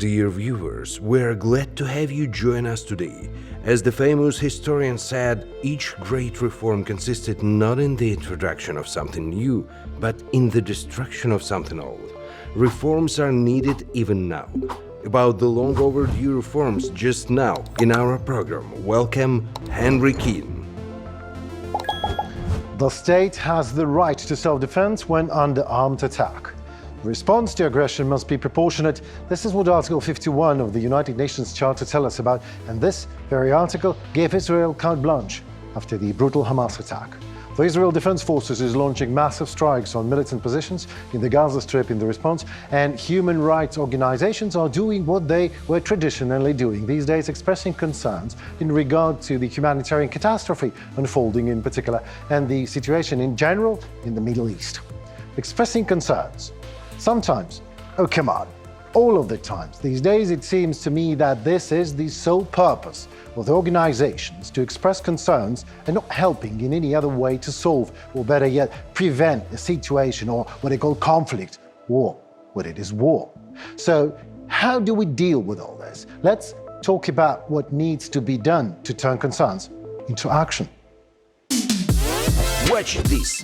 Dear viewers, we're glad to have you join us today. As the famous historian said, each great reform consisted not in the introduction of something new, but in the destruction of something old. Reforms are needed even now. About the long overdue reforms just now in our program, welcome Henry Keane. The state has the right to self-defense when under armed attack. The response to aggression must be proportionate. This is what Article 51 of the United Nations Charter tells us about, and this very article gave Israel carte blanche after the brutal Hamas attack. The Israel Defense Forces is launching massive strikes on militant positions in the Gaza Strip in the response, and human rights organizations are doing what they were traditionally doing these days, expressing concerns in regard to the humanitarian catastrophe unfolding in particular, and the situation in general in the Middle East. Expressing concerns. Sometimes, oh come on, all of the times. These days it seems to me that this is the sole purpose of the organizations to express concerns and not helping in any other way to solve, or better yet, prevent a situation or what they call conflict, war, what it is war. So how do we deal with all this? Let's talk about what needs to be done to turn concerns into action. Watch this.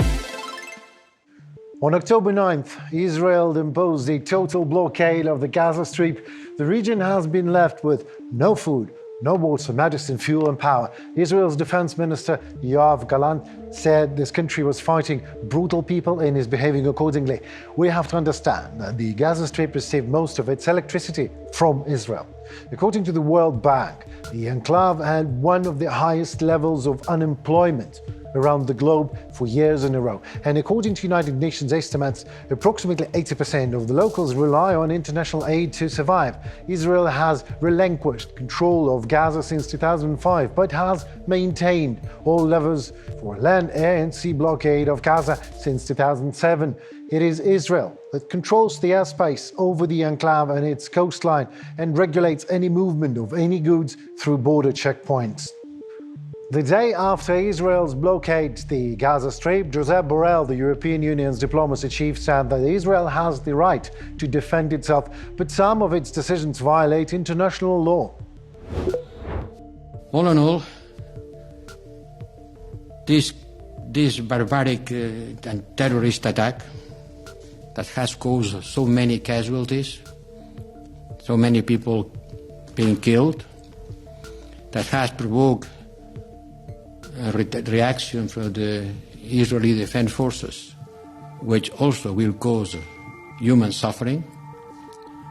On October 9th, Israel imposed a total blockade of the Gaza Strip. The region has been left with no food, no water, medicine, fuel and power. Israel's defense minister, Yoav Gallant, said this country was fighting brutal people and is behaving accordingly. We have to understand that the Gaza Strip received most of its electricity from Israel. According to the World Bank, the enclave had one of the highest levels of unemployment around the globe for years in a row. And according to United Nations estimates, approximately 80% of the locals rely on international aid to survive. Israel has relinquished control of Gaza since 2005, but has maintained all levels for land, air and sea blockade of Gaza since 2007. It is Israel that controls the airspace over the enclave and its coastline and regulates any movement of any goods through border checkpoints. The day after Israel's blockade the Gaza Strip, Josep Borrell, the European Union's diplomacy chief, said that Israel has the right to defend itself, but some of its decisions violate international law. All in all, this barbaric and terrorist attack that has caused so many casualties, so many people being killed, that has provoked a reaction from the Israeli Defense Forces, which also will cause human suffering.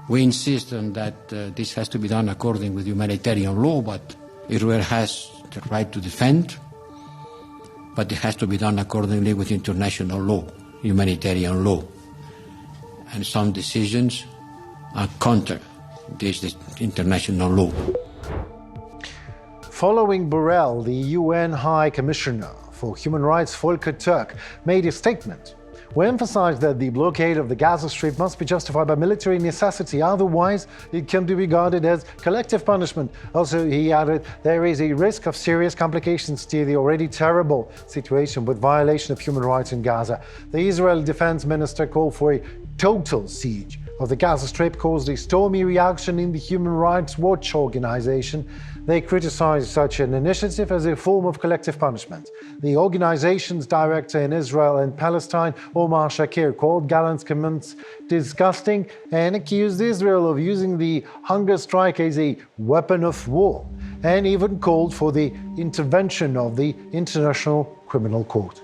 We insist on that this has to be done according with humanitarian law, but Israel has the right to defend, but it has to be done accordingly with international law, humanitarian law. And some decisions are counter this international law. Following Borrell, the UN High Commissioner for Human Rights, Volker Turk, made a statement. We emphasized that the blockade of the Gaza Strip must be justified by military necessity, otherwise it can be regarded as collective punishment. Also, he added, there is a risk of serious complications to the already terrible situation with violation of human rights in Gaza. The Israeli defense minister called for a total siege of the Gaza Strip, caused a stormy reaction in the Human Rights Watch organization. They criticized such an initiative as a form of collective punishment. The organization's director in Israel and Palestine, Omar Shakir, called Gallant's comments disgusting and accused Israel of using the hunger strike as a weapon of war, and even called for the intervention of the International Criminal Court.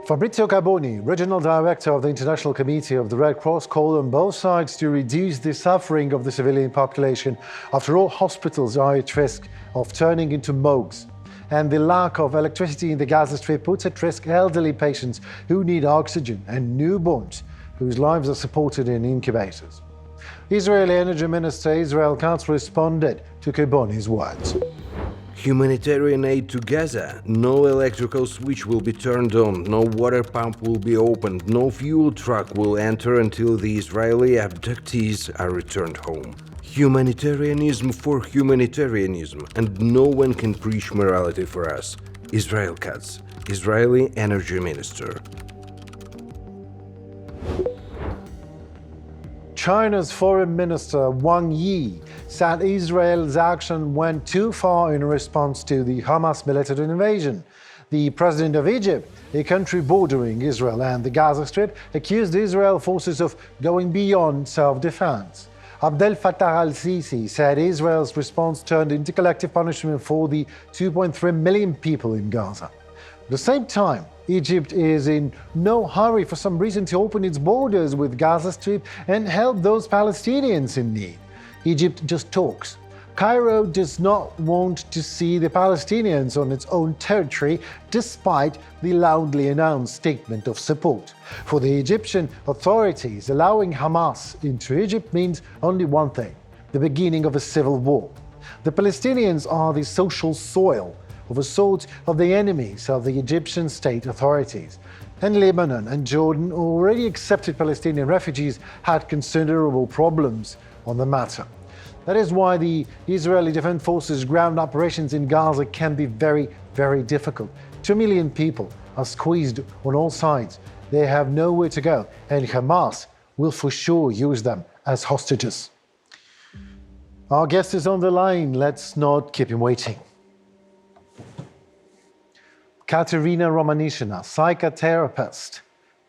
Fabrizio Carboni, regional director of the International Committee of the Red Cross, called on both sides to reduce the suffering of the civilian population. After all, hospitals are at risk of turning into morgues, and the lack of electricity in the Gaza Strip puts at risk elderly patients who need oxygen and newborns whose lives are supported in incubators. Israeli Energy Minister Israel Katz responded to Carboni's words. Humanitarian aid to Gaza. No electrical switch will be turned on, no water pump will be opened, no fuel truck will enter until the Israeli abductees are returned home. Humanitarianism for humanitarianism, and no one can preach morality for us. Israel Katz, Israeli Energy Minister. China's Foreign Minister Wang Yi said Israel's action went too far in response to the Hamas military invasion. The president of Egypt, a country bordering Israel and the Gaza Strip, accused Israel forces of going beyond self-defense. Abdel Fattah al-Sisi said Israel's response turned into collective punishment for the 2.3 million people in Gaza. At the same time, Egypt is in no hurry for some reason to open its borders with Gaza Strip and help those Palestinians in need. Egypt just talks. Cairo does not want to see the Palestinians on its own territory, despite the loudly announced statement of support. For the Egyptian authorities, allowing Hamas into Egypt means only one thing: the beginning of a civil war. The Palestinians are the social soil of a sort of the enemies of the Egyptian state authorities. And Lebanon and Jordan, already accepted Palestinian refugees, had considerable problems on the matter. That is why the Israeli Defense Forces' ground operations in Gaza can be very, very difficult. 2 million people are squeezed on all sides. They have nowhere to go, and Hamas will for sure use them as hostages. Our guest is on the line. Let's not keep him waiting. Kateryna Romanishyna, psychotherapist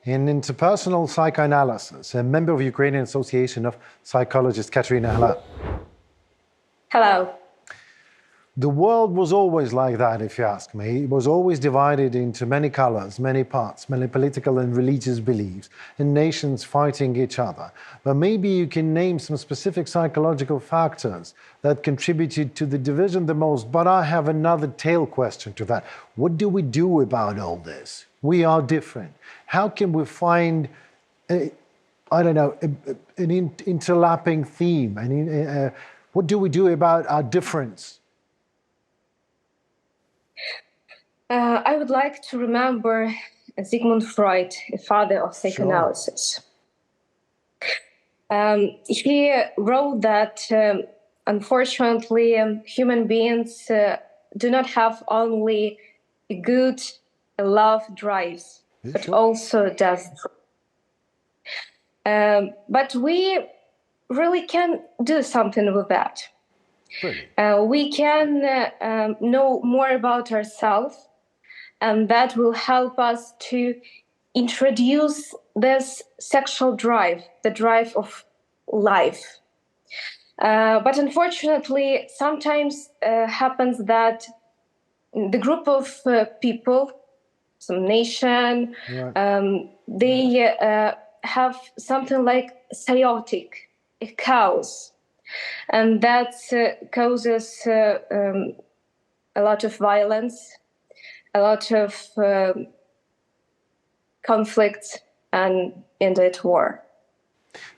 in interpersonal psychoanalysis, a member of Ukrainian Association of Psychologists. Kateryna, hello. Hello. The world was always like that, if you ask me. It was always divided into many colors, many parts, many political and religious beliefs, and nations fighting each other. But maybe you can name some specific psychological factors that contributed to the division the most. But I have another tail question to that. What do we do about all this? We are different. How can we find, an interlapping theme? What do we do about our difference? I would like to remember Sigmund Freud, a father of psychoanalysis. Sure. He wrote that, unfortunately, human beings do not have only good love drives, but also death. But we really can do something with that. Really? We can know more about ourselves, and that will help us to introduce this sexual drive, the drive of life. But unfortunately, sometimes happens that the group of people, some nation, they have something like chaotic, a chaos, and that causes a lot of violence, a lot of conflicts, and ended war.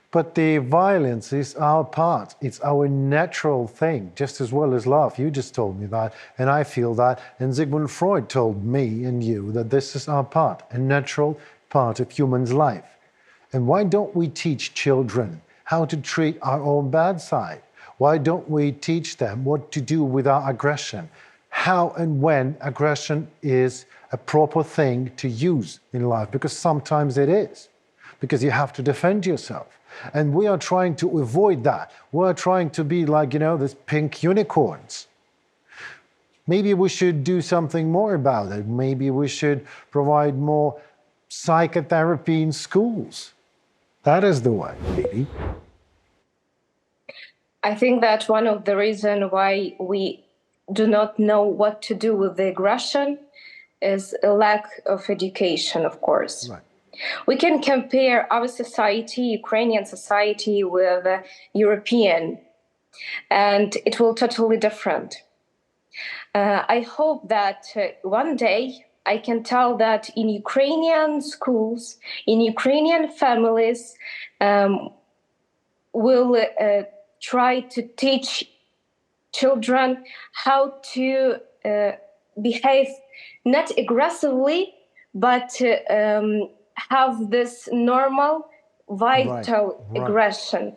But the violence is our part. It's our natural thing, just as well as love. You just told me that, and I feel that. And Sigmund Freud told me and you that this is our part, a natural part of human's life. And why don't we teach children how to treat our own bad side? Why don't we teach them what to do with our aggression? How and when aggression is a proper thing to use in life? Because sometimes it is. Because you have to defend yourself. And we are trying to avoid that. We're trying to be like, these pink unicorns. Maybe we should do something more about it. Maybe we should provide more psychotherapy in schools. That is the way, maybe. I think that one of the reasons why we do not know what to do with the aggression is a lack of education, of course. Right. We can compare our society, Ukrainian society, with European, and it will totally different. I hope that one day I can tell that in Ukrainian schools, in Ukrainian families, will try to teach children how to behave not aggressively, but have this normal, vital aggression.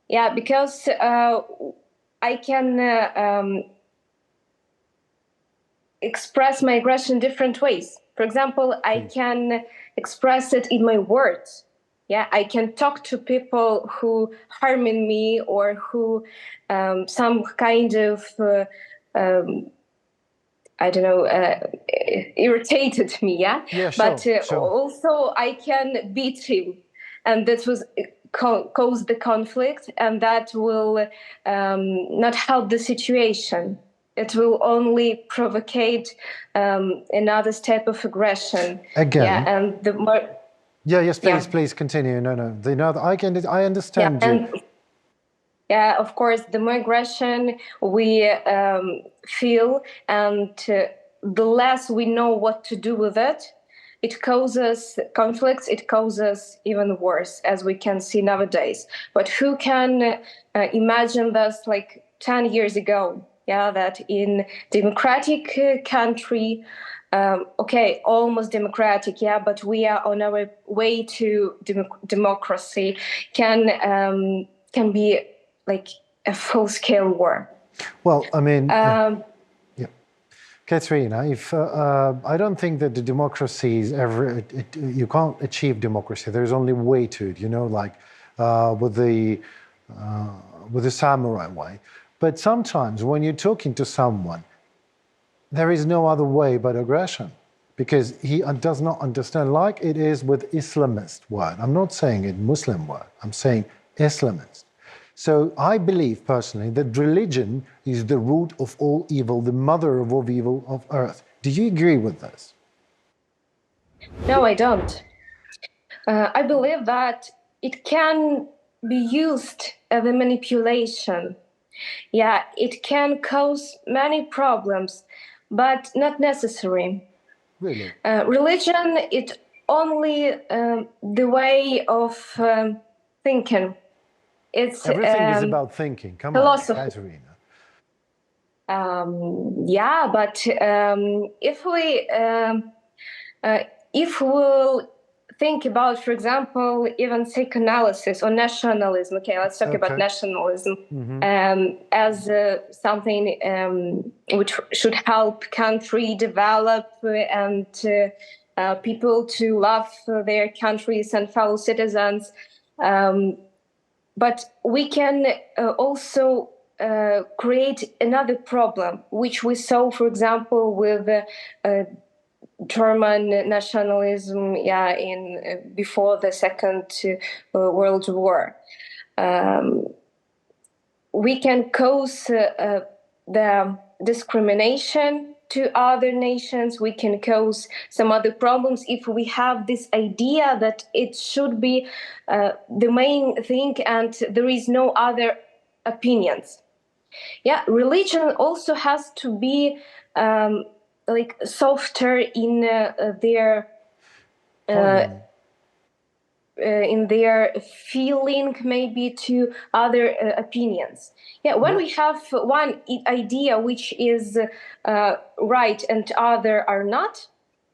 Yeah, because I can express my aggression different ways. For example, I can express it in my words. Yeah, I can talk to people who harming me or who some kind of I don't know, irritated me, yeah? Yeah, But sure. also I can beat him. And that was cause the conflict, and that will not help the situation. It will only provocate another step of aggression. Again. Yeah, and the more... Yeah, yes, please, Yeah. please continue. No, I understand Yeah, you. and yeah, of course, the more aggression we feel, and the less we know what to do with it, it causes conflicts, it causes even worse, as we can see nowadays. But who can imagine this like 10 years ago? Yeah, that in democratic country, okay, almost democratic, yeah, but we are on our way to democracy, can be like a full-scale war. Well, I mean, yeah. Kateryna, if I don't think that the democracy is ever, you can't achieve democracy. There's only way to it, like with the samurai way. But sometimes when you're talking to someone, there is no other way but aggression, because he does not understand, like it is with Islamist word. I'm not saying it Muslim word, I'm saying Islamist. So I believe personally that religion is the root of all evil, the mother of all evil of earth. Do you agree with this? No, I don't. I believe that it can be used as a manipulation. Yeah, it can cause many problems, but not necessary. Really? Religion is only the way of thinking. It's everything is about thinking. Come philosophy. on, Kateryna. Yeah, but if we'll think about, for example, even psychoanalysis or nationalism. Okay, let's talk about nationalism as something which should help country develop and people to love their countries and fellow citizens. But we can also create another problem, which we saw, for example, with German nationalism, in before the Second World War. We can cause the discrimination to other nations. We can cause some other problems if we have this idea that it should be the main thing and there is no other opinions. Yeah, religion also has to be like softer in their feeling, maybe, to other opinions. Yeah, when we have one idea which is right and other are not,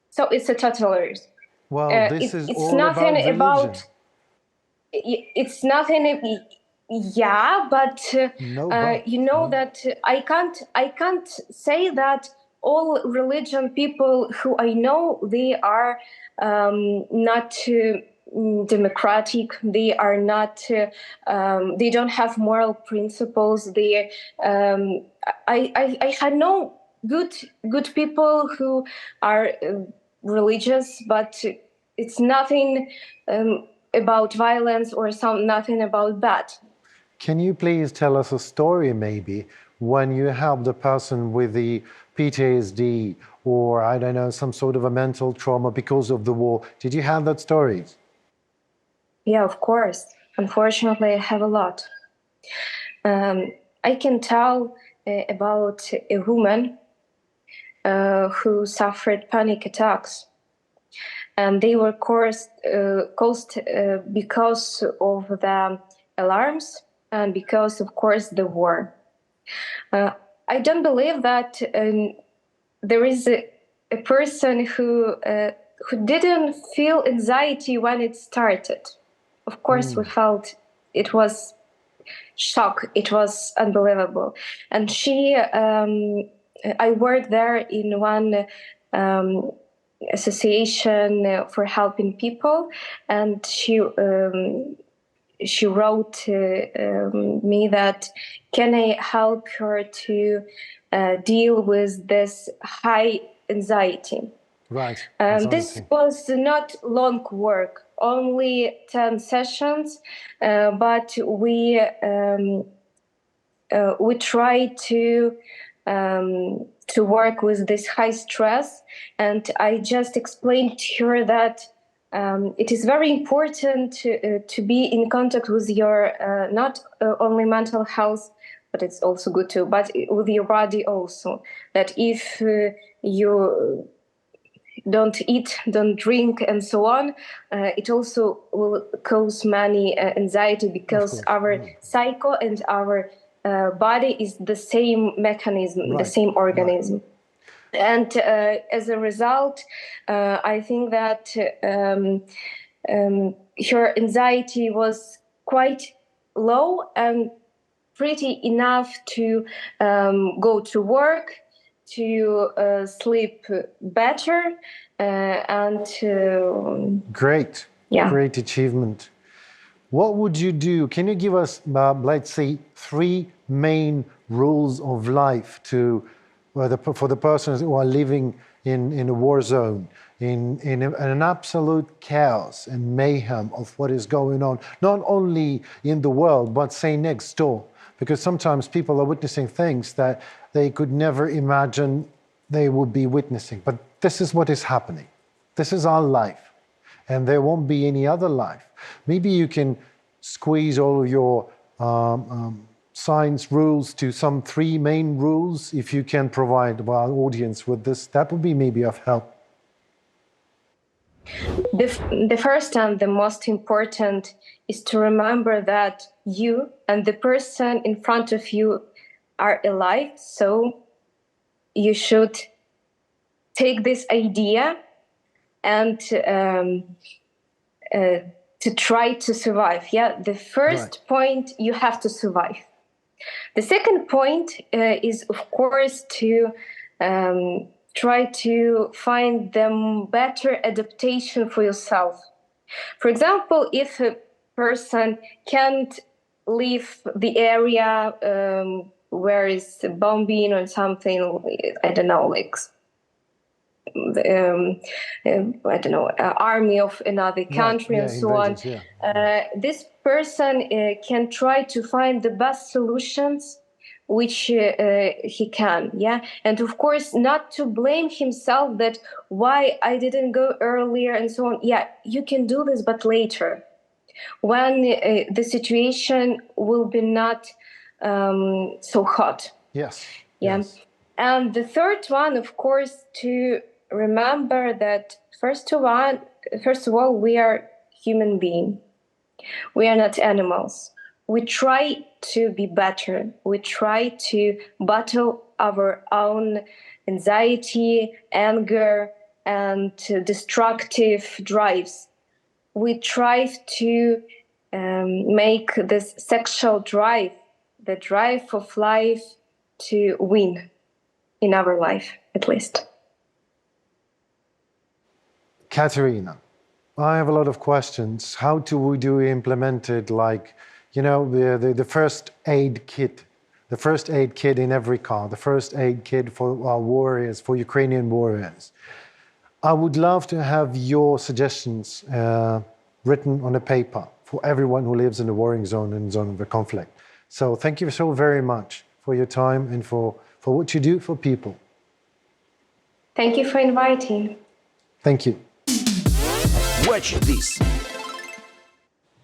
so it's a totalitarianism. Well, this is it's all nothing about religion. It's nothing. Yeah, but you know that I can't say that all religion people who I know, they are not democratic. They are not. They don't have moral principles. They. I know good people who are religious, but it's nothing about violence or nothing about that. Can you please tell us a story, maybe, when you helped a person with the PTSD or, I don't know, some sort of a mental trauma because of the war? Did you have that story? Yeah, of course. Unfortunately, I have a lot. I can tell about a woman who suffered panic attacks. And they were caused because of the alarms and because, of course, the war. I don't believe that there is a person who didn't feel anxiety when it started. Of course, we felt it was shock. It was unbelievable. And I worked there in one Association for Helping People, and she wrote me that can I help her to deal with this high anxiety. Right. This was not long work, only 10 sessions, but we tried to work with this high stress, and I just explained to her that it is very important to be in contact with your not only mental health, but it's also good too, but with your body also. That if you don't eat, don't drink, and so on, it also will cause many anxiety, because our psycho and our body is the same mechanism, the same organism. Right. And as a result, I think that her anxiety was quite low and pretty enough to go to work, to sleep better, and great, great achievement. What would you do? Can you give us, let's say, 3 main rules of life for the persons who are living in a war zone, in an absolute chaos and mayhem of what is going on, not only in the world, but say next door? Because sometimes people are witnessing things that they could never imagine they would be witnessing. But this is what is happening. This is our life. And there won't be any other life. Maybe you can squeeze all of your science rules to some 3 main rules. If you can provide our audience with this, that would be maybe of help. The first and the most important is to remember that you and the person in front of you are alive. So you should take this idea and to try to survive. Yeah, the first point, you have to survive. The second point is, of course, to try to find the better adaptation for yourself. For example, if a person can't leave the area where is bombing or something, I don't know, like army of another country and so on. This person can try to find the best solutions which he can, and of course not to blame himself that why I didn't go earlier and so on. You can do this, but later, when the situation will be not so hot. Yes. And the third one, of course, to remember that first of all, we are human beings. We are not animals. We try to be better. We try to battle our own anxiety, anger, and destructive drives. We try to make this sexual drive, the drive of life, to win in our life, at least. Kateryna, I have a lot of questions. How do we implement it? Like, the first aid kit, in every car, the first aid kit for our warriors, for Ukrainian warriors. I would love to have your suggestions written on a paper for everyone who lives in the warring zone and zone of the conflict. So thank you so very much for your time and for what you do for people. Thank you for inviting. Thank you. Watch this.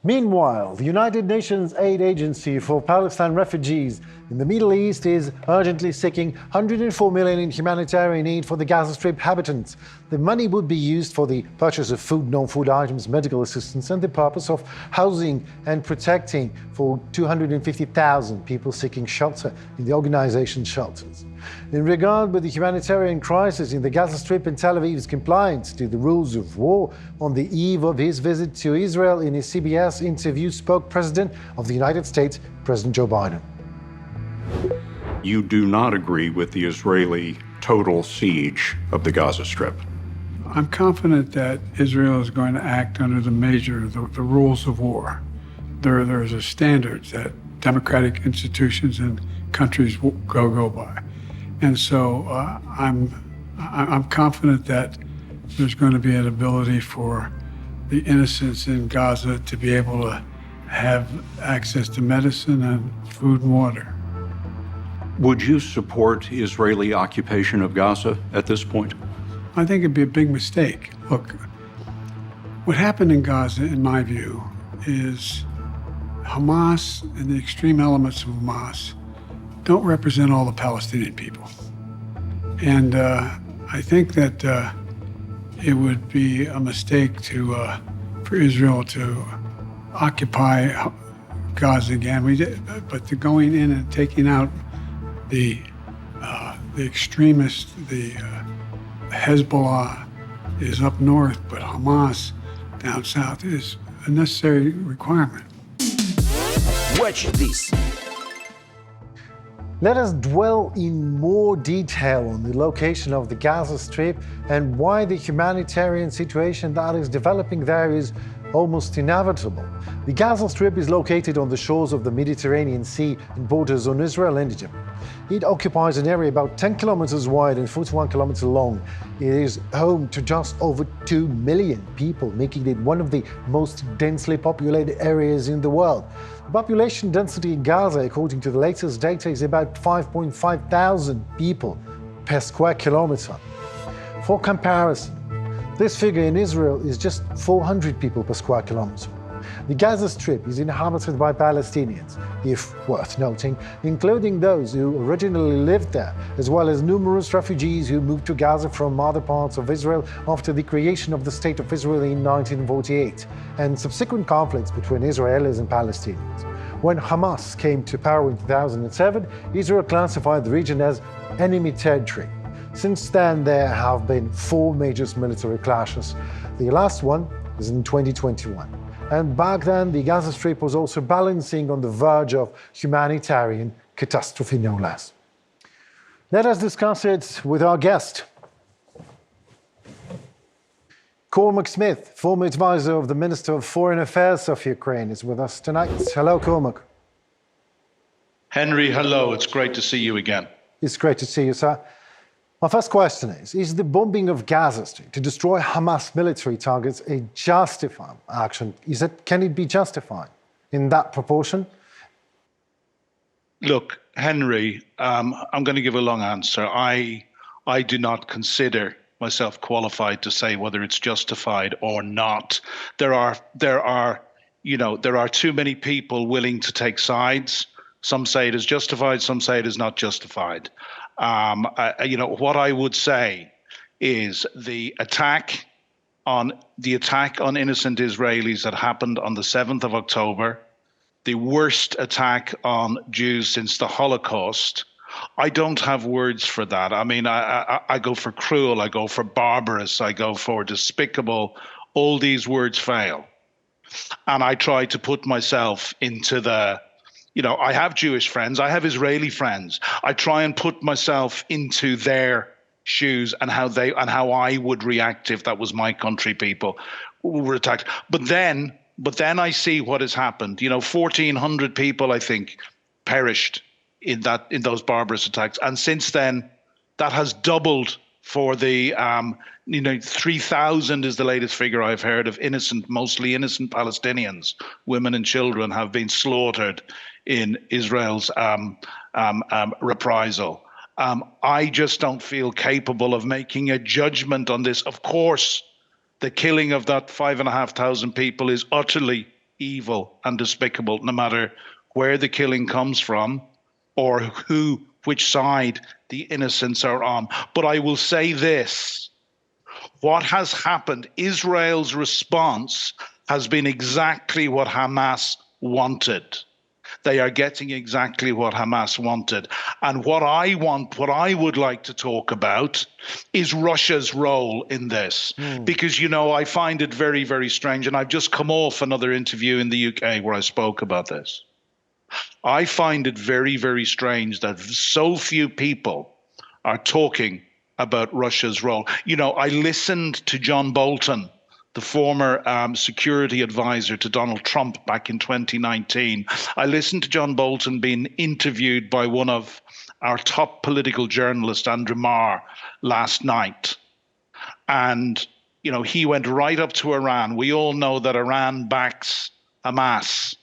Meanwhile, the United Nations Aid Agency for Palestine refugees in the Middle East is urgently seeking $104 million in humanitarian aid for the Gaza Strip inhabitants. The money would be used for the purchase of food, non-food items, medical assistance, and the purpose of housing and protecting for 250,000 people seeking shelter in the organization's shelters. In regard with the humanitarian crisis in the Gaza Strip and Tel Aviv's compliance to the rules of war, on the eve of his visit to Israel, in his CBS interview spoke President of the United States, President Joe Biden. You do not agree with the Israeli total siege of the Gaza Strip. I'm confident that Israel is going to act under the rules of war. There's a standard that democratic institutions and countries go by. And so I'm confident that there's going to be an ability for the innocents in Gaza to be able to have access to medicine and food and water. Would you support Israeli occupation of Gaza at this point? I think it'd be a big mistake. Look, what happened in Gaza, in my view, is Hamas and the extreme elements of Hamas don't represent all the Palestinian people. And I think that it would be a mistake for Israel to occupy Gaza again. But the going in and taking out the extremists, the Hezbollah is up north, but Hamas down south is a necessary requirement. Watch this. Let us dwell in more detail on the location of the Gaza Strip and why the humanitarian situation that is developing there is almost inevitable. The Gaza Strip is located on the shores of the Mediterranean Sea and borders on Israel and Egypt. It occupies an area about 10 kilometers wide and 41 kilometers long. It is home to just over 2 million people, making it one of the most densely populated areas in the world. The population density in Gaza, according to the latest data, is about 5.5 thousand people per square kilometer. For comparison, this figure in Israel is just 400 people per square kilometer. The Gaza Strip is inhabited by Palestinians, if worth noting, including those who originally lived there, as well as numerous refugees who moved to Gaza from other parts of Israel after the creation of the State of Israel in 1948, and subsequent conflicts between Israelis and Palestinians. When Hamas came to power in 2007, Israel classified the region as enemy territory. Since then, there have been 4 major military clashes. The last one is in 2021. And back then, the Gaza Strip was also balancing on the verge of humanitarian catastrophe, no less. Let us discuss it with our guest. Cormac Smith, former advisor of the Minister of Foreign Affairs of Ukraine, is with us tonight. Hello, Cormac. Henry, hello. It's great to see you again. It's great to see you, sir. My first question is the bombing of Gaza Strip to destroy Hamas military targets a justified action? Can it be justified in that proportion? Look, Henry, I'm going to give a long answer. I do not consider myself qualified to say whether it's justified or not. There are too many people willing to take sides. Some say it is justified, some say it is not justified. What I would say is the attack on innocent Israelis that happened on the 7th of October, the worst attack on Jews since the Holocaust. I don't have words for that. I mean, I go for cruel, I go for barbarous, I go for despicable. All these words fail. And I try to put myself into I have Jewish friends, I have Israeli friends. I try and put myself into their shoes and how I would react if that was my country people were attacked. But then I see what has happened. 1,400 people, I think, perished in those barbarous attacks. And since then, that has doubled for the 3,000 is the latest figure I've heard of mostly innocent Palestinians, women and children have been slaughtered in Israel's reprisal. I just don't feel capable of making a judgment on this. Of course, the killing of that 5,500 people is utterly evil and despicable, no matter where the killing comes from or which side the innocents are on. But I will say this. What has happened, Israel's response has been exactly what Hamas wanted. They are getting exactly what Hamas wanted. And what I would like to talk about is Russia's role in this. Because, I find it very, very strange. And I've just come off another interview in the UK where I spoke about this. I find it very, very strange that so few people are talking about Russia's role. I listened to John Bolton, the former security advisor to Donald Trump back in 2019. I listened to John Bolton being interviewed by one of our top political journalists, Andrew Marr, last night. And, he went right up to Iran. We all know that Iran backs Hamas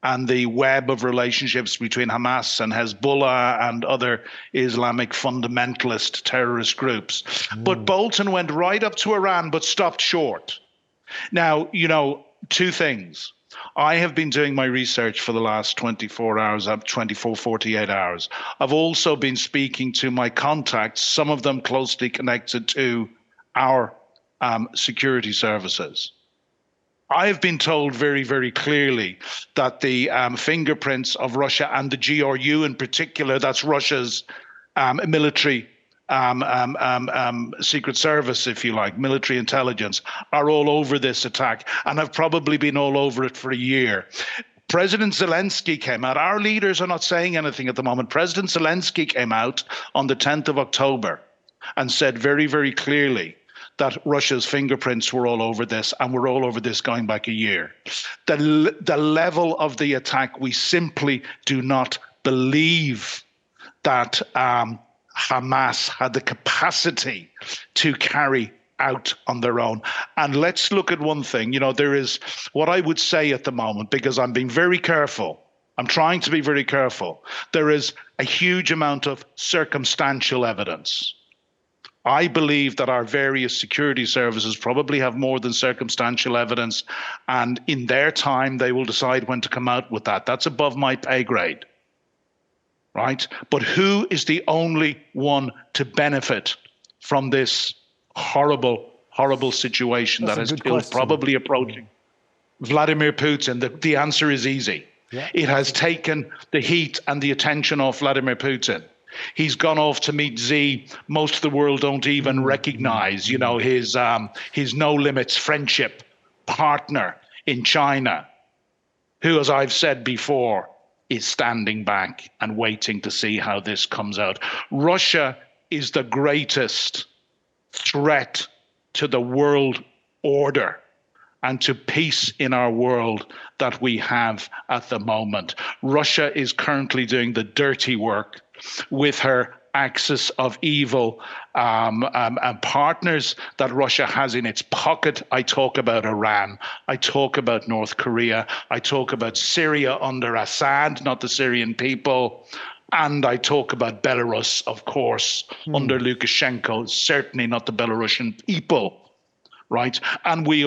and the web of relationships between Hamas and Hezbollah and other Islamic fundamentalist terrorist groups. But Bolton went right up to Iran, but stopped short. Now, two things. I have been doing my research for the last 48 hours. I've also been speaking to my contacts, some of them closely connected to our security services. I have been told very, very clearly that the fingerprints of Russia and the GRU in particular, that's Russia's military secret service, if you like, military intelligence, are all over this attack and have probably been all over it for a year. President Zelenskyy came out. Our leaders are not saying anything at the moment. President Zelenskyy came out on the 10th of October and said very, very clearly that Russia's fingerprints were all over this, and we're all over this going back a year. The level of the attack, we simply do not believe that Hamas had the capacity to carry out on their own. And let's look at one thing. There is what I would say at the moment, because I'm being very careful. I'm trying to be very careful. There is a huge amount of circumstantial evidence. I believe that our various security services probably have more than circumstantial evidence, and in their time, they will decide when to come out with that. That's above my pay grade, right? But who is the only one to benefit from this horrible, horrible situation that is probably approaching? Vladimir Putin. The answer is easy. Yeah. It has taken the heat and the attention off Vladimir Putin. He's gone off to meet Xi. Most of the world don't even recognize, his no limits friendship partner in China, who, as I've said before, is standing back and waiting to see how this comes out. Russia is the greatest threat to the world order and to peace in our world that we have at the moment. Russia is currently doing the dirty work with her axis of evil and partners that Russia has in its pocket. I talk about Iran. I talk about North Korea. I talk about Syria under Assad, not the Syrian people. And I talk about Belarus, of course, under Lukashenko, certainly not the Belarusian people. Right. And we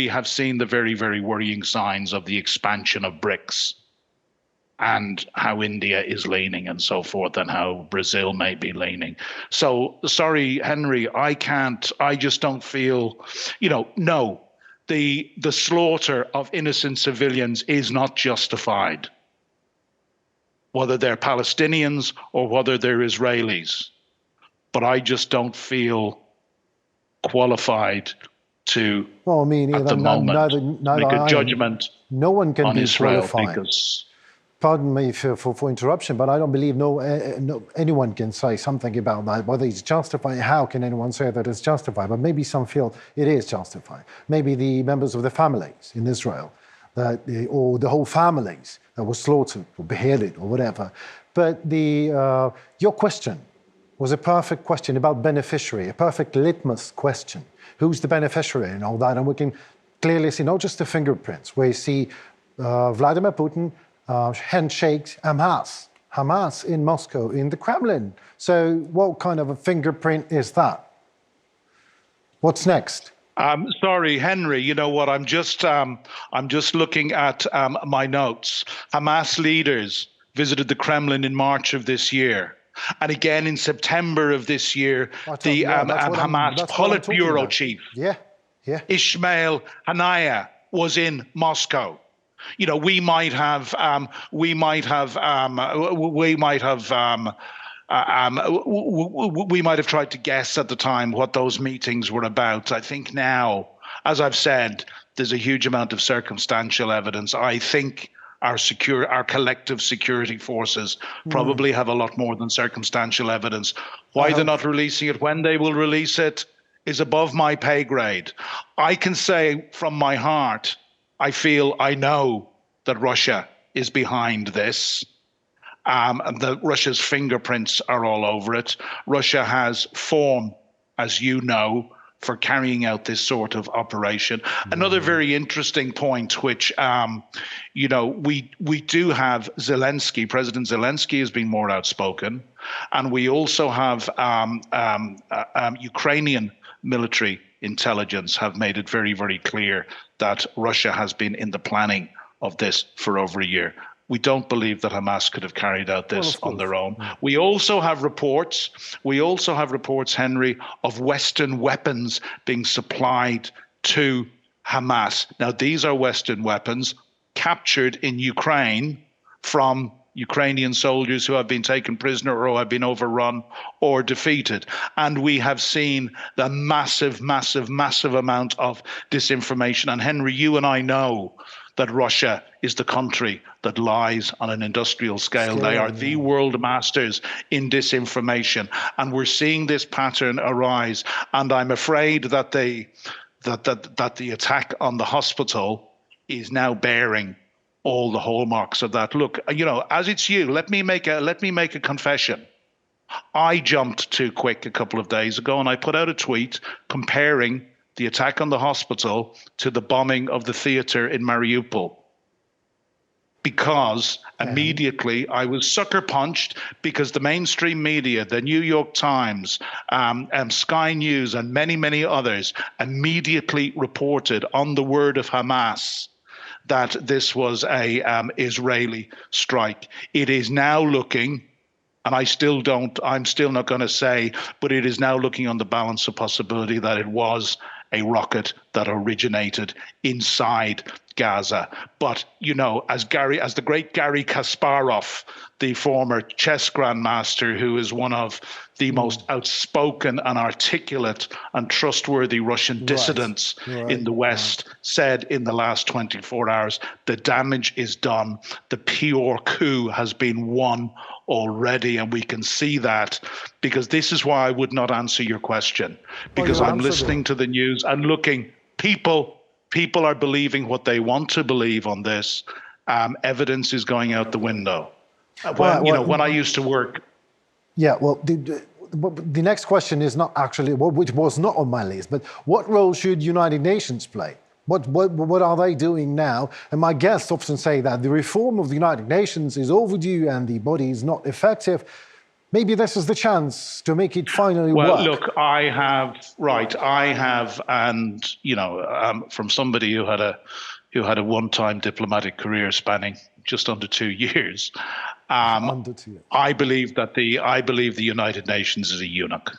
have seen the very, very worrying signs of the expansion of BRICS and how India is leaning and so forth, and how Brazil may be leaning. So, sorry, Henry, I just don't feel, no, the slaughter of innocent civilians is not justified, whether they're Palestinians or whether they're Israelis. But I just don't feel qualified to, at the moment, make a judgment no one can on be Israel qualified. Because, pardon me for interruption, but I don't believe anyone can say something about that. Whether it's justified, how can anyone say that it's justified? But maybe some feel it is justified. Maybe the members of the families in Israel, or the whole families that were slaughtered or beheaded or whatever. But your question was a perfect question about beneficiary, a perfect litmus question. Who's the beneficiary and all that? And we can clearly see not just the fingerprints, where you see Vladimir Putin handshakes Hamas in Moscow, in the Kremlin. So what kind of a fingerprint is that? What's next? Sorry, Henry, you know what? I'm just looking at my notes. Hamas leaders visited the Kremlin in March of this year. And again in September of this year, the Hamas Politburo chief, Ismail Haniyeh, was in Moscow. We might have tried to guess at the time what those meetings were about. I think now, as I've said, there's a huge amount of circumstantial evidence. I think our collective security forces probably have a lot more than circumstantial evidence. Why they're not releasing it, when they will release it, is above my pay grade. I can say from my heart, I know that Russia is behind this. Russia's fingerprints are all over it. Russia has form, as you know, for carrying out this sort of operation. Another very interesting point, which, we do have Zelenskyy. President Zelenskyy has been more outspoken. And we also have Ukrainian military intelligence have made it very, very clear that Russia has been in the planning of this for over a year. We don't believe that Hamas could have carried out this on their own. We also have reports, Henry, of Western weapons being supplied to Hamas. Now, these are Western weapons captured in Ukraine from Ukrainian soldiers who have been taken prisoner or have been overrun or defeated. And we have seen the massive amount of disinformation. And Henry, you and I know that Russia is the country that lies on an industrial scale. They are the world masters in disinformation. And we're seeing this pattern arise. And I'm afraid that the attack on the hospital is now bearing all the hallmarks of that. Look, as it's you, let me make a confession. I jumped too quick a couple of days ago, and I put out a tweet comparing the attack on the hospital to the bombing of the theater in Mariupol. Because immediately I was sucker punched because the mainstream media, the New York Times, Sky News, and many, many others immediately reported on the word of Hamas that this was a Israeli strike. It is now looking, and I'm still not going to say, but it is now looking on the balance of possibility that it was a rocket that originated inside Gaza. But, as the great Garry Kasparov, the former chess grandmaster, who is one of the most outspoken and articulate and trustworthy Russian dissidents in the West, said in the last 24 hours, the damage is done. The PR coup has been won already, and we can see that, because this is why I would not answer your question, because I'm listening to the news and looking. People are believing what they want to believe on this. Evidence is going out the window. When I used to work. Yeah, well, the next question is not actually, which was not on my list, but what role should United Nations play? What are they doing now? And my guests often say that the reform of the United Nations is overdue and the body is not effective. Maybe this is the chance to make it finally work. Well, look, I have, and from somebody who had a one-time diplomatic career spanning just under 2 years. I believe the United Nations is a eunuch.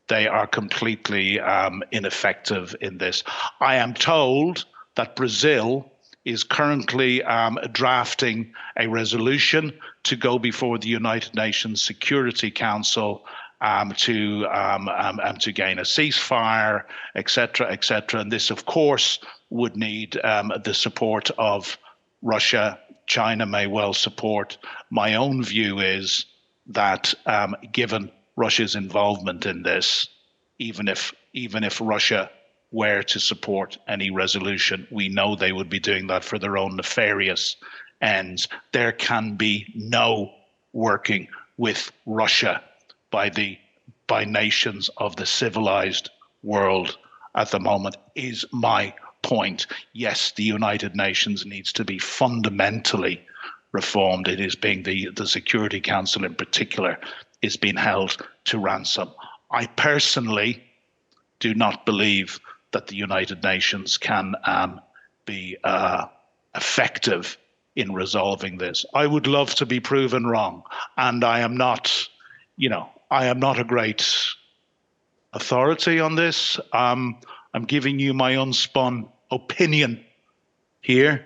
They are completely ineffective in this. I am told that Brazil is currently drafting a resolution to go before the United Nations Security Council to gain a ceasefire, etc., etc. And this, of course, would need the support of Russia. China may well support. My own view is that given Russia's involvement in this, even if Russia were to support any resolution, we know they would be doing that for their own nefarious ends. There can be no working with Russia by nations of the civilized world at the moment, is my point. Yes, the United Nations needs to be fundamentally reformed. It is being the Security Council in particular is being held to ransom. I personally do not believe that the United Nations can be effective in resolving this. I would love to be proven wrong, and I am not a great authority on this. I'm giving you my unspun opinion here.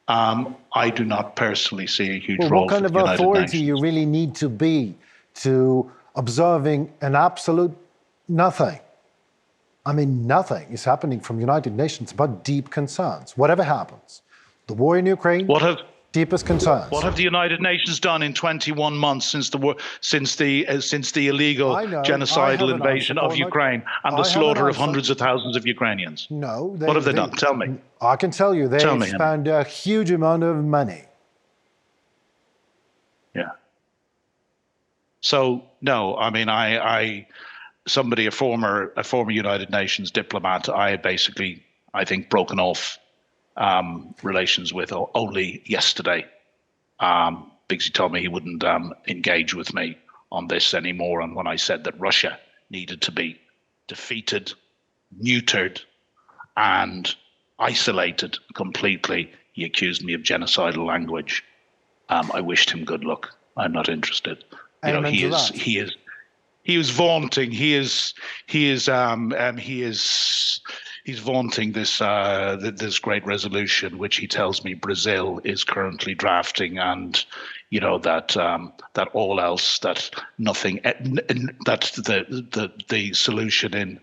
I do not personally see a huge role for the United Nations. What kind of authority you really need to be to observing an absolute nothing? I mean, nothing is happening from United Nations but deep concerns. Whatever happens, The war in Ukraine, What have deepest concerns. What have the United Nations done in 21 months since the war, since the illegal genocidal invasion of Ukraine and the slaughter of hundreds of thousands of Ukrainians? No. What have they done? Tell me. I can tell you, they spent a huge amount of money. Yeah. So no, I mean, a former United Nations diplomat, I had basically, I think, broken off relations with only yesterday, because he told me he wouldn't engage with me on this anymore. And when I said that Russia needed to be defeated, neutered, and isolated completely, he accused me of genocidal language. I wished him good luck. I'm not interested. You know, he was vaunting. He's vaunting this great resolution, which he tells me Brazil is currently drafting, and you know that all else, that nothing, that the solution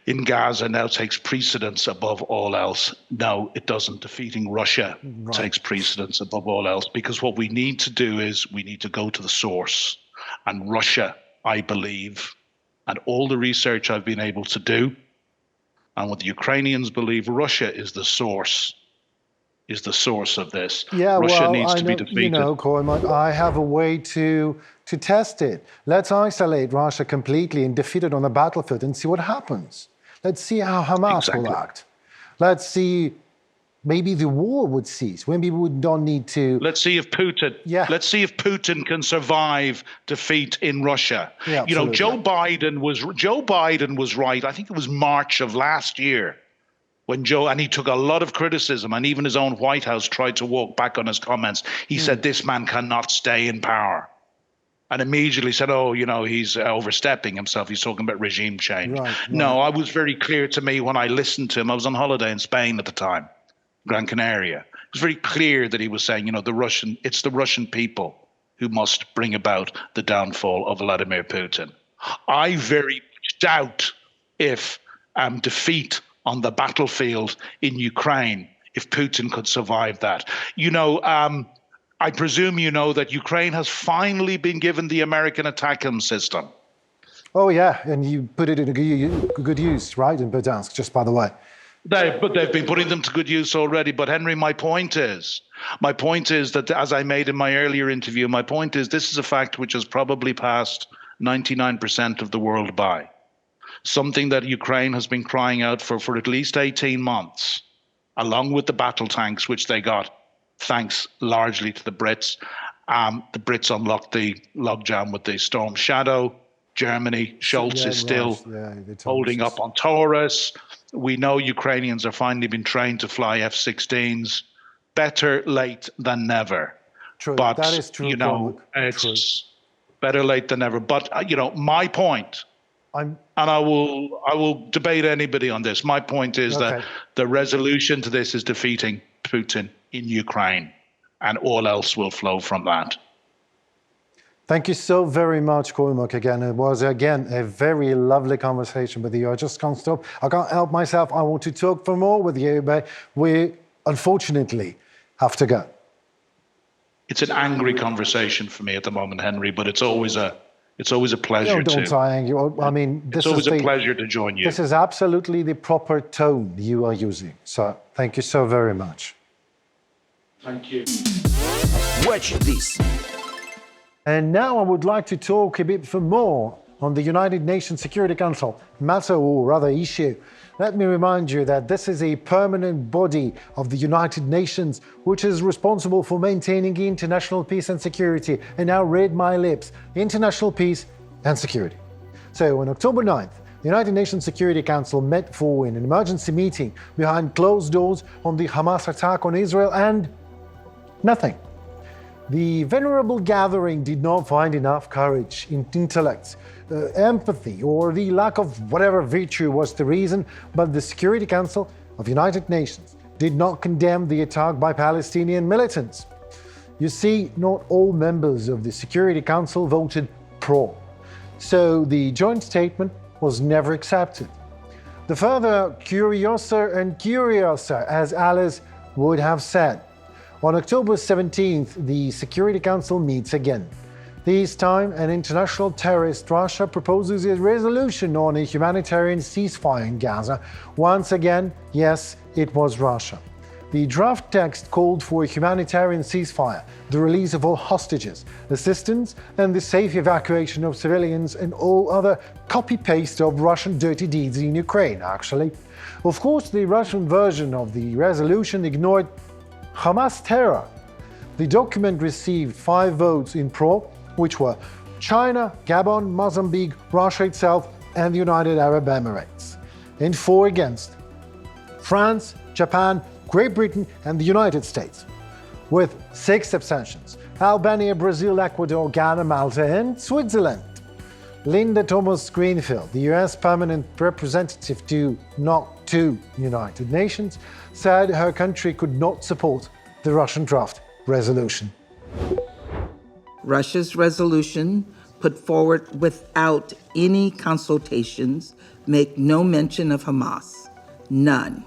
in Gaza now takes precedence above all else. No, it doesn't. Defeating Russia takes precedence above all else, because what we need to do is we need to go to the source, and Russia, I believe, and all the research I've been able to do, and what the Ukrainians believe, Russia is the source of this. Yeah, Russia needs to be defeated. You know, Cormac, I have a way to test it. Let's isolate Russia completely and defeat it on the battlefield and see what happens. Let's see how Hamas will act. Let's see, maybe the war would cease. Maybe we don't need to. Let's see if Putin. Yeah. Let's see if Putin can survive defeat in Russia. Yeah, you know, Joe Biden was right. I think it was March of last year when and he took a lot of criticism, and even his own White House tried to walk back on his comments. He said this man cannot stay in power, and immediately said, "Oh, you know, he's overstepping himself. He's talking about regime change." Right. No, I was very clear to me when I listened to him. I was on holiday in Spain at the time, Gran Canaria. It was very clear that he was saying, you know, it's the Russian people who must bring about the downfall of Vladimir Putin. I very much doubt if defeat on the battlefield in Ukraine, if Putin could survive that. You know, I presume you know that Ukraine has finally been given the American ATACMS system. Oh, yeah, and you put it in a good use, right, in Berdansk, just by the way. But they've been putting them to good use already. But Henry, my point is that, as I made in my earlier interview, my point is this is a fact which has probably passed 99% of the world by. Something that Ukraine has been crying out for at least 18 months, along with the battle tanks, which they got thanks largely to the Brits. The Brits unlocked the logjam with the Storm Shadow. Germany, Scholz is still holding up on Taurus. We know Ukrainians are finally been trained to fly F-16s. Better late than never. True, but, that is true. You know, it's better late than never. But you know, my point, and I will debate anybody on this. My point is that the resolution to this is defeating Putin in Ukraine, and all else will flow from that. Thank you so very much, Cormac. Again, it was again a very lovely conversation with you. I just can't stop. I can't help myself. I want to talk for more with you, but we unfortunately have to go. It's an angry conversation for me at the moment, Henry, but it's always a pleasure. No, don't I argue. I mean, it's always a pleasure to join you. This is absolutely the proper tone you are using. So thank you so very much. Thank you. Watch this. And now I would like to talk a bit more on the United Nations Security Council matter, or rather issue. Let me remind you that this is a permanent body of the United Nations which is responsible for maintaining international peace and security. And now read my lips, international peace and security. So on October 9th, the United Nations Security Council met for an emergency meeting behind closed doors on the Hamas attack on Israel, and nothing. The venerable gathering did not find enough courage, intellect, empathy, or the lack of whatever virtue was the reason, but the Security Council of United Nations did not condemn the attack by Palestinian militants. You see, not all members of the Security Council voted pro, so the joint statement was never accepted. The further curiouser and curiouser as allies would have said. On October 17th, the Security Council meets again. This time, an international terrorist, Russia, proposes a resolution on a humanitarian ceasefire in Gaza. Once again, yes, it was Russia. The draft text called for a humanitarian ceasefire, the release of all hostages, assistance, and the safe evacuation of civilians, and all other copy-paste of Russian dirty deeds in Ukraine, actually. Of course, the Russian version of the resolution ignored Hamas terror. The document received 5 votes in pro, which were China, Gabon, Mozambique, Russia itself, and the United Arab Emirates, and 4 against France, Japan, Great Britain, and the United States, with 6 abstentions: Albania, Brazil, Ecuador, Ghana, Malta, and Switzerland. Linda Thomas-Greenfield, the US permanent representative to United Nations, said her country could not support the Russian draft resolution. Russia's resolution, put forward without any consultations, make no mention of Hamas. None.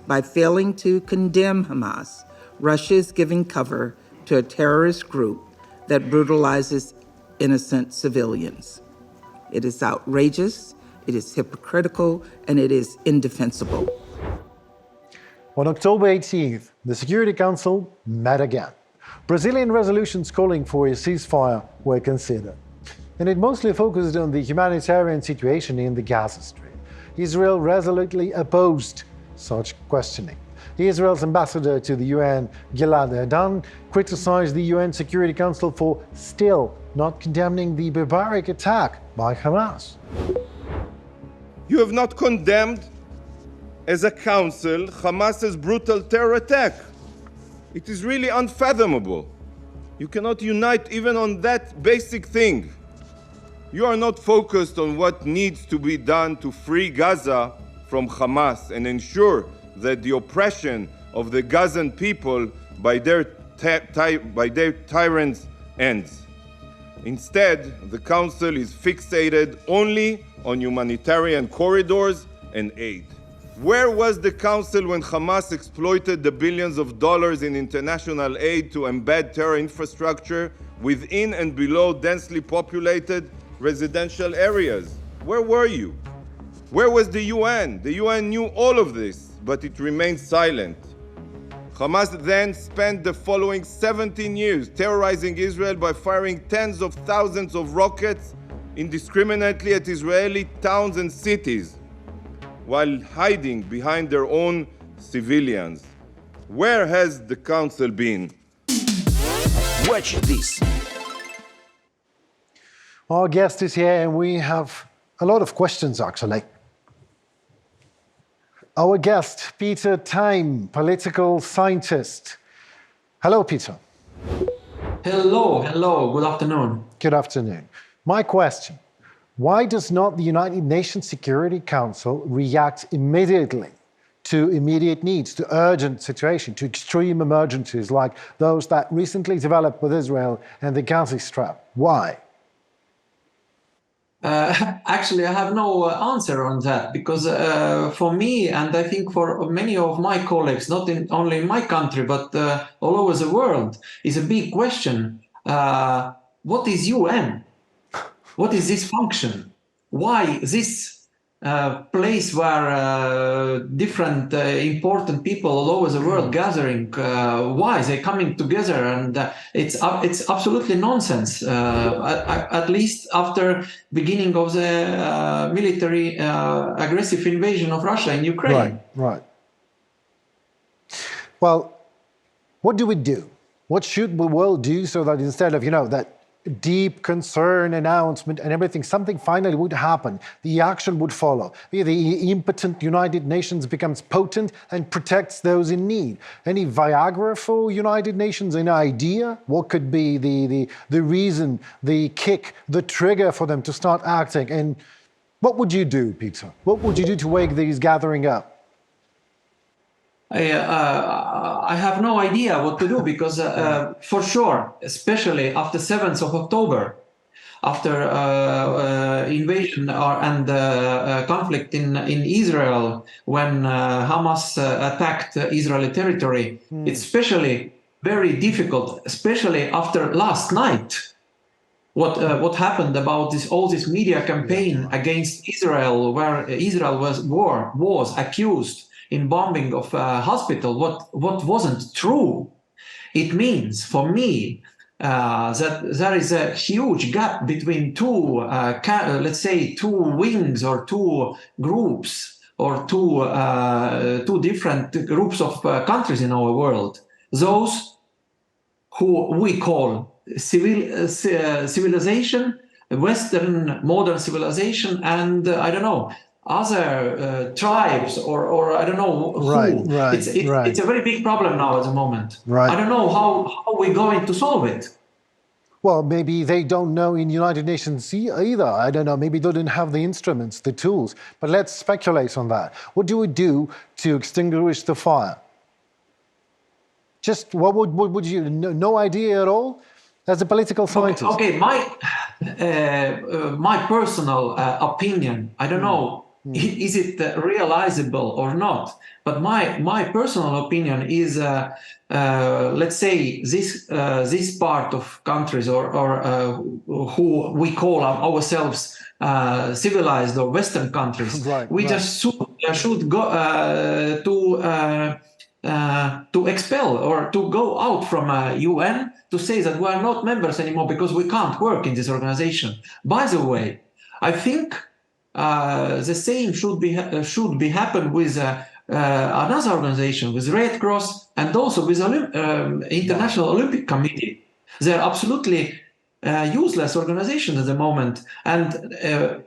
By failing to condemn Hamas, Russia is giving cover to a terrorist group that brutalizes innocent civilians. It is outrageous, it is hypocritical, and it is indefensible. On October 18th, the Security Council met again. Brazilian resolutions calling for a ceasefire were considered, and it mostly focused on the humanitarian situation in the Gaza Strip. Israel resolutely opposed such questioning. Israel's ambassador to the UN, Gilad Erdan, criticized the UN Security Council for still not condemning the barbaric attack by Hamas. You have not condemned, as a council, Hamas's brutal terror attack. It is really unfathomable. You cannot unite even on that basic thing. You are not focused on what needs to be done to free Gaza from Hamas and ensure that the oppression of the Gazan people by their tyrants ends. Instead, the Council is fixated only on humanitarian corridors and aid. Where was the Council when Hamas exploited the billions of dollars in international aid to embed terror infrastructure within and below densely populated residential areas? Where were you? Where was the UN? The UN knew all of this, but it remained silent. Hamas then spent the following 17 years terrorizing Israel by firing tens of thousands of rockets indiscriminately at Israeli towns and cities, while hiding behind their own civilians. Where has the Council been? Watch this. Our guest is here, and we have a lot of questions, actually. Our guest, Peeter Taim, political scientist. Hello, Peter. Hello, good afternoon. Good afternoon. My question: why does not the United Nations Security Council react immediately to immediate needs, to urgent situations, to extreme emergencies like those that recently developed with Israel and the Gaza Strip? Why? Actually, I have no answer on that, because for me, and I think for many of my colleagues, not only in my country, but all over the world, is a big question. What is UN? What is this function? Why this place where different important people all over the world gathering? Why they coming together? And it's absolutely nonsense. At least after beginning of the military aggressive invasion of Russia in Ukraine. Right. Well, what do we do? What should the world do so that instead of that deep concern announcement and everything, something finally would happen, the action would follow, the impotent United Nations becomes potent and protects those in need? Any Viagra for United Nations? An idea? What could be the reason, the kick, the trigger for them to start acting? And what would you do, Peter? What would you do to wake these gathering up? I have no idea what to do, because for sure, especially after 7th of October, after invasion and conflict in Israel, when Hamas attacked Israeli territory. It's especially very difficult, especially after last night. What happened about all this media campaign against Israel, where Israel was accused in bombing of a hospital, what wasn't true. It means, for me, that there is a huge gap between two, let's say, two wings or two groups or two different groups of countries in our world. Those who we call civilization, Western modern civilization, and I don't know, other tribes or I don't know who. Right. It's a very big problem now at the moment. Right. I don't know how we're going to solve it. Well, maybe they don't know in United Nations either. I don't know. Maybe they don't have the instruments, the tools. But let's speculate on that. What do we do to extinguish the fire? Just what would you? No idea at all, as a political scientist. Okay, my personal opinion. I don't know. Is it realizable or not? But my personal opinion is, let's say this part of countries or who we call ourselves civilized or Western countries. We just should go to expel or to go out from UN, to say that we are not members anymore because we can't work in this organization. By the way, I think the same should be happen with another organization, with Red Cross, and also with International Olympic Committee. They're absolutely useless organizations at the moment, and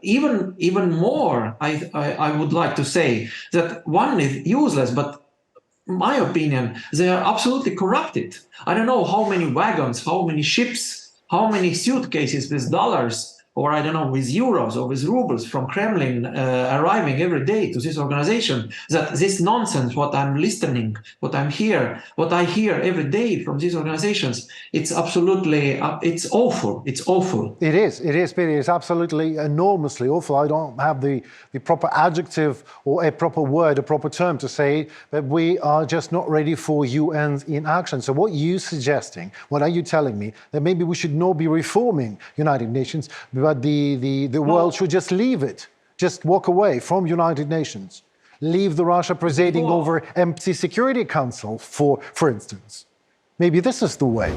even more. I would like to say that one is useless, but my opinion, they are absolutely corrupted. I don't know how many wagons, how many ships, how many suitcases with dollars, or I don't know, with euros or with rubles from Kremlin arriving every day to this organization, that this nonsense, what I'm listening, what I hear every day from these organizations, it's absolutely, it's awful. It's awful. It is, Peter. It's absolutely enormously awful. I don't have the proper adjective or a proper word, a proper term to say that we are just not ready for UN's in action. So what are you suggesting? What are you telling me? That maybe we should not be reforming United Nations, but the world should just leave it, just walk away from United Nations, leave the Russia presiding over empty Security Council, for instance. Maybe this is the way.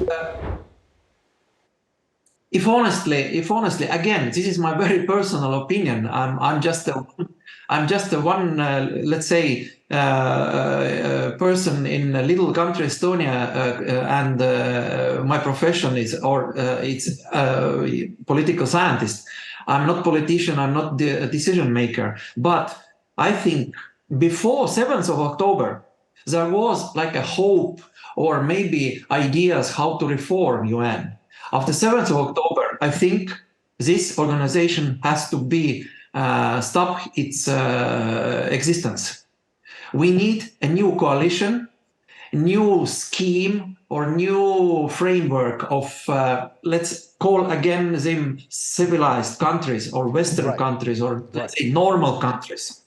If honestly, again, this is my very personal opinion. I'm just a one, let's say, person in a little country, Estonia, and my profession is it's political scientist. I'm not politician. I'm not a decision maker. But I think before 7th of October, there was like a hope or maybe ideas how to reform UN. After 7th of October, I think this organization has to be stop its existence. We need a new coalition, new scheme or new framework of, let's call again them civilized countries or Western countries or let's say normal countries.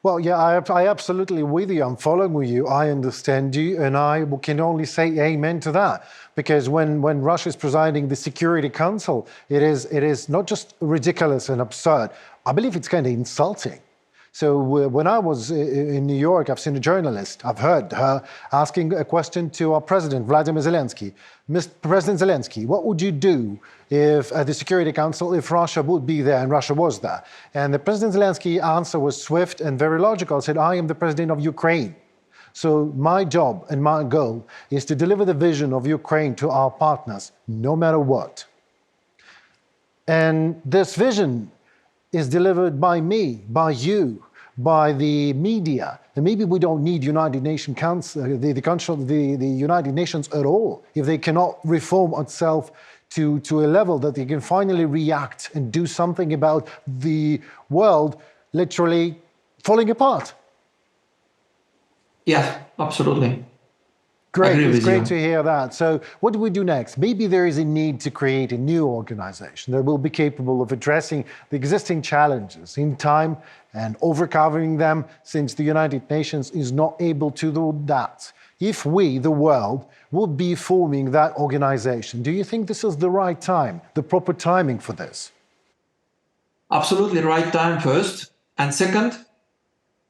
Well, yeah, I absolutely with you. I'm following you. I understand you, and I can only say amen to that. Because when Russia is presiding the Security Council, it is not just ridiculous and absurd. I believe it's kind of insulting. So when I was in New York, I've seen a journalist. I've heard her asking a question to our president, Vladimir Zelenskyy. Mr. President Zelenskyy, what would you do if at the Security Council, if Russia would be there and Russia was there? And the President Zelensky's answer was swift and very logical. He said, I am the president of Ukraine. So my job and my goal is to deliver the vision of Ukraine to our partners, no matter what. And this vision is delivered by me, by you, by the media. And maybe we don't need United Nations Council, the United Nations at all, if they cannot reform itself to a level that they can finally react and do something about the world literally falling apart. Yeah, absolutely. Great, agree it's with great you. to hear that. So what do we do next? Maybe there is a need to create a new organization that will be capable of addressing the existing challenges in time and overcoming them, since the United Nations is not able to do that. If we, the world, would be forming that organization, do you think this is the right time, the proper timing for this? Absolutely right time first. And second,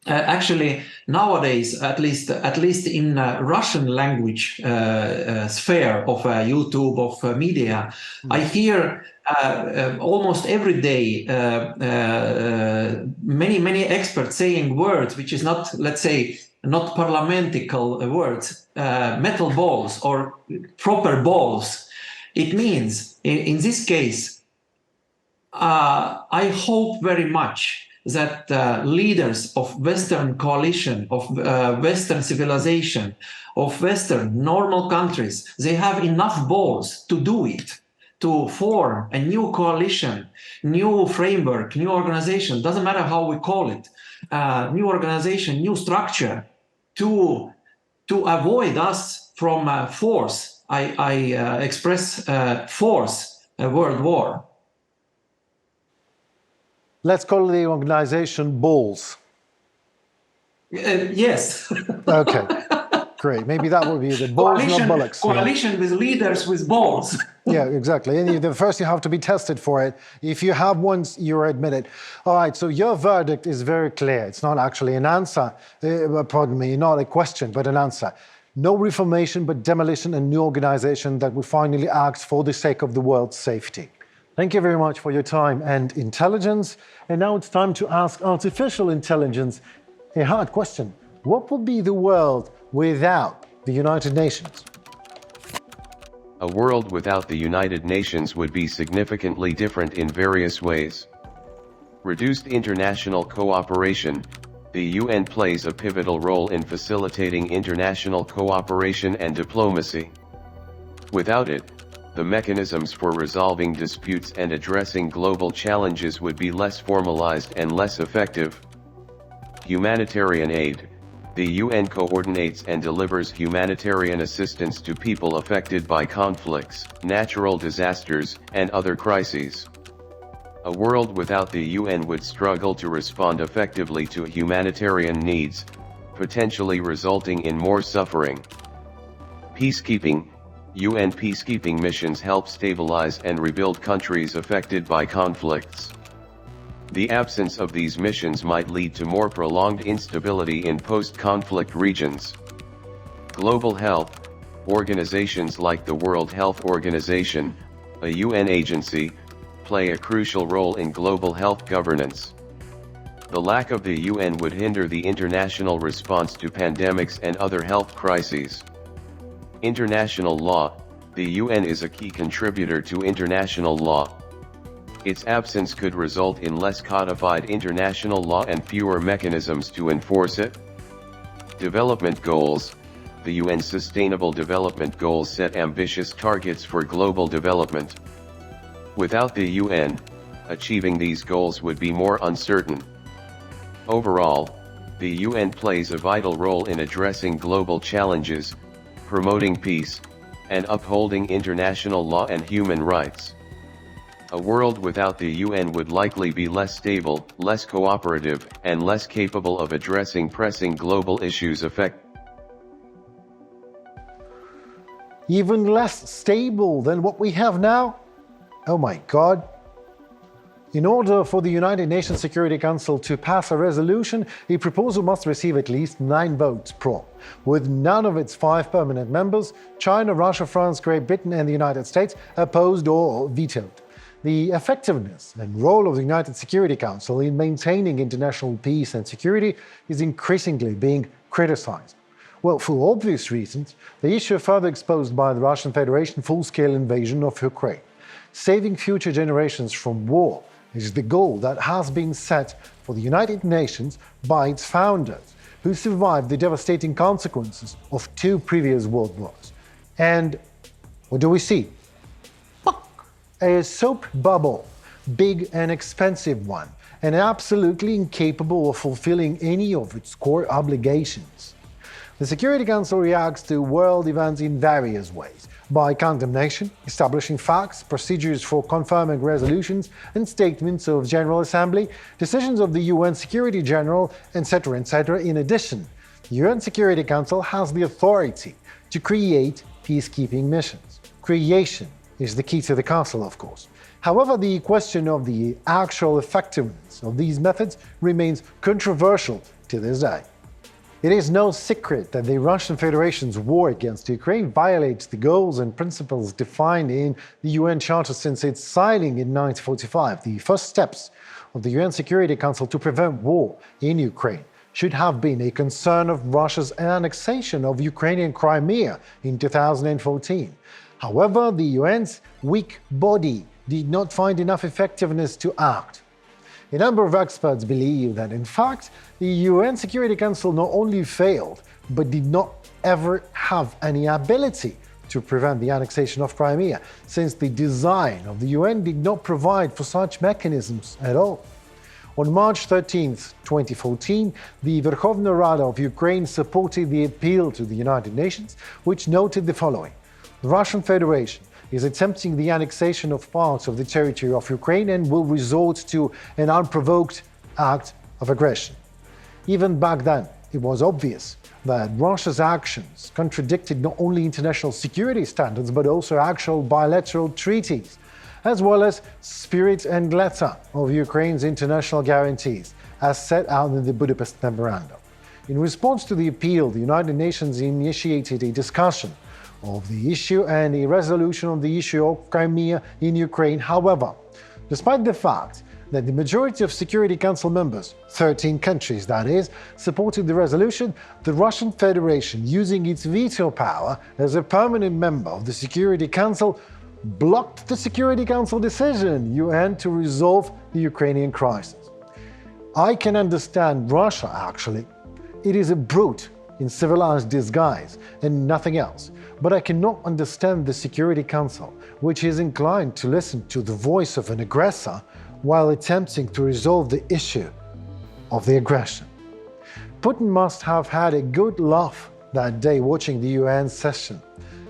actually, nowadays, at least in Russian language sphere of YouTube, of media, I hear almost every day many experts saying words which is not, let's say, not parliamentical words, metal balls or proper balls. It means, in this case, I hope very much that leaders of Western coalition, of Western civilization, of Western normal countries, they have enough balls to do it, to form a new coalition, new framework, new organization, doesn't matter how we call it, new organization, new structure, to avoid us from force. I express force, a world war. Let's call the organization Balls. Yes. Okay, great. Maybe that would be the balls, not bullocks. Coalition with leaders with balls. Yeah, exactly. And first you have to be tested for it. If you have once, you're admitted. All right, so your verdict is very clear. It's not actually an answer, pardon me, not a question, but an answer. No reformation, but demolition and new organization that will finally act for the sake of the world's safety. Thank you very much for your time and intelligence. And now it's time to ask artificial intelligence a hard question. What would be the world without the United Nations? A world without the United Nations would be significantly different in various ways. Reduced international cooperation. The UN plays a pivotal role in facilitating international cooperation and diplomacy. Without it, the mechanisms for resolving disputes and addressing global challenges would be less formalized and less effective. Humanitarian aid. The UN coordinates and delivers humanitarian assistance to people affected by conflicts, natural disasters, and other crises. A world without the UN would struggle to respond effectively to humanitarian needs, potentially resulting in more suffering. Peacekeeping. UN peacekeeping missions help stabilize and rebuild countries affected by conflicts. The absence of these missions might lead to more prolonged instability in post-conflict regions. Global health. Organizations like the World Health Organization, a UN agency, play a crucial role in global health governance. The lack of the UN would hinder the international response to pandemics and other health crises. International law. The UN is a key contributor to international law. Its absence could result in less codified international law and fewer mechanisms to enforce it. Development goals. The UN's Sustainable Development Goals set ambitious targets for global development. Without the UN, achieving these goals would be more uncertain. Overall, the UN plays a vital role in addressing global challenges, promoting peace, and upholding international law and human rights. A world without the UN would likely be less stable, less cooperative, and less capable of addressing pressing global issues Even less stable than what we have now? Oh my God. In order for the United Nations Security Council to pass a resolution, a proposal must receive at least 9 votes pro. With none of its 5 permanent members, China, Russia, France, Great Britain, and the United States opposed or vetoed. The effectiveness and role of the United Security Council in maintaining international peace and security is increasingly being criticized. Well, for obvious reasons, the issue further exposed by the Russian Federation full-scale invasion of Ukraine. Saving future generations from war is the goal that has been set for the United Nations by its founders, who survived the devastating consequences of 2 previous world wars. And what do we see? A soap bubble, big and expensive one, and absolutely incapable of fulfilling any of its core obligations. The Security Council reacts to world events in various ways: by condemnation, establishing facts, procedures for confirming resolutions, and statements of General Assembly, decisions of the UN Security General, etc., etc. In addition, the UN Security Council has the authority to create peacekeeping missions. Creation is the key to the Council, of course. However, the question of the actual effectiveness of these methods remains controversial to this day. It is no secret that the Russian Federation's war against Ukraine violates the goals and principles defined in the UN Charter since its signing in 1945. The first steps of the UN Security Council to prevent war in Ukraine should have been a concern of Russia's annexation of Ukrainian Crimea in 2014. However, the UN's weak body did not find enough effectiveness to act. A number of experts believe that, in fact, the UN Security Council not only failed, but did not ever have any ability to prevent the annexation of Crimea, since the design of the UN did not provide for such mechanisms at all. On March 13, 2014, the Verkhovna Rada of Ukraine supported the appeal to the United Nations, which noted the following: the Russian Federation is attempting the annexation of parts of the territory of Ukraine and will resort to an unprovoked act of aggression. Even back then, it was obvious that Russia's actions contradicted not only international security standards, but also actual bilateral treaties, as well as spirit and letter of Ukraine's international guarantees, as set out in the Budapest Memorandum. In response to the appeal, the United Nations initiated a discussion of the issue and a resolution on the issue of Crimea in Ukraine. However, despite the fact that the majority of Security Council members, 13 countries that is, supported the resolution, the Russian Federation, using its veto power as a permanent member of the Security Council, blocked the Security Council decision UN to resolve the Ukrainian crisis. I can understand Russia, actually. It is a brute in civilized disguise and nothing else. But I cannot understand the Security Council, which is inclined to listen to the voice of an aggressor while attempting to resolve the issue of the aggression. Putin must have had a good laugh that day watching the UN session.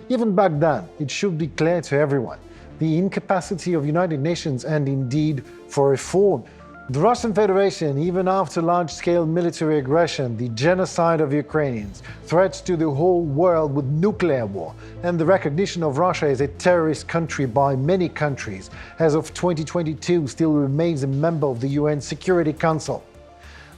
Even back then, it should be clear to everyone the incapacity of United Nations and indeed for reform. The Russian Federation, even after large-scale military aggression, the genocide of Ukrainians, threats to the whole world with nuclear war, and the recognition of Russia as a terrorist country by many countries, as of 2022 still remains a member of the UN Security Council.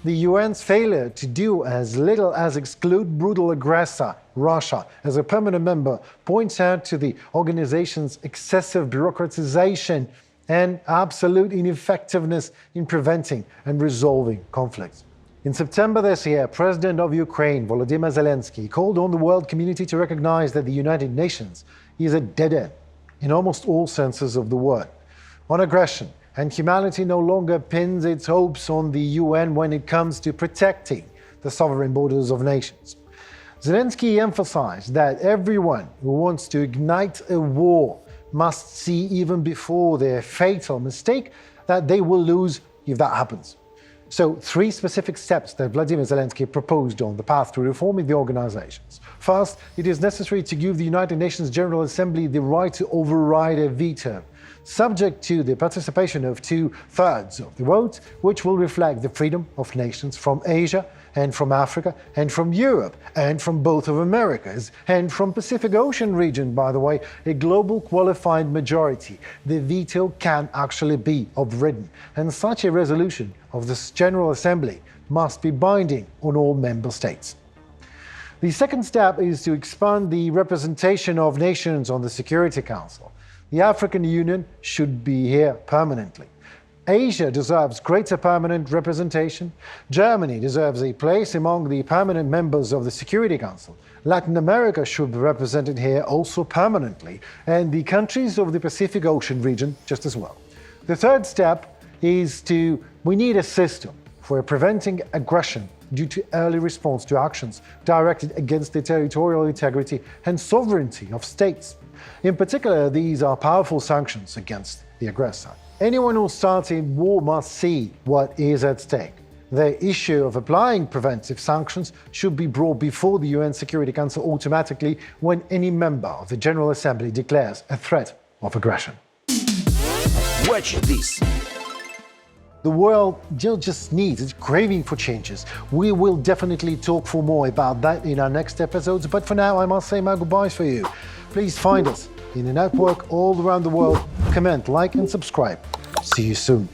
The UN's failure to do as little as exclude brutal aggressor Russia as a permanent member points out to the organization's excessive bureaucratization and absolute ineffectiveness in preventing and resolving conflicts. In September this year, President of Ukraine, Volodymyr Zelenskyy, called on the world community to recognize that the United Nations is a dead end in almost all senses of the word on aggression, and humanity no longer pins its hopes on the UN when it comes to protecting the sovereign borders of nations. Zelenskyy emphasized that everyone who wants to ignite a war must see even before their fatal mistake that they will lose if that happens. So, 3 specific steps that Vladimir Zelenskyy proposed on the path to reforming the organizations. First, it is necessary to give the United Nations General Assembly the right to override a veto, subject to the participation of 2/3 of the vote, which will reflect the freedom of nations from Asia and from Africa and from Europe and from both of Americas and from Pacific Ocean region, by the way, a global qualified majority. The veto can actually be overridden, and such a resolution of the General Assembly must be binding on all member states. The second step is to expand the representation of nations on the Security Council. The African Union should be here permanently. Asia deserves greater permanent representation. Germany deserves a place among the permanent members of the Security Council. Latin America should be represented here also permanently, and the countries of the Pacific Ocean region just as well. The third step is we need a system for preventing aggression due to early response to actions directed against the territorial integrity and sovereignty of states. In particular, these are powerful sanctions against the aggressor. Anyone who starts a war must see what is at stake. The issue of applying preventive sanctions should be brought before the UN Security Council automatically when any member of the General Assembly declares a threat of aggression. Watch this. The world just needs, it's craving for changes. We will definitely talk for more about that in our next episodes, but for now I must say my goodbyes for you. Please find us in the network all around the world. Comment, like and subscribe. See you soon.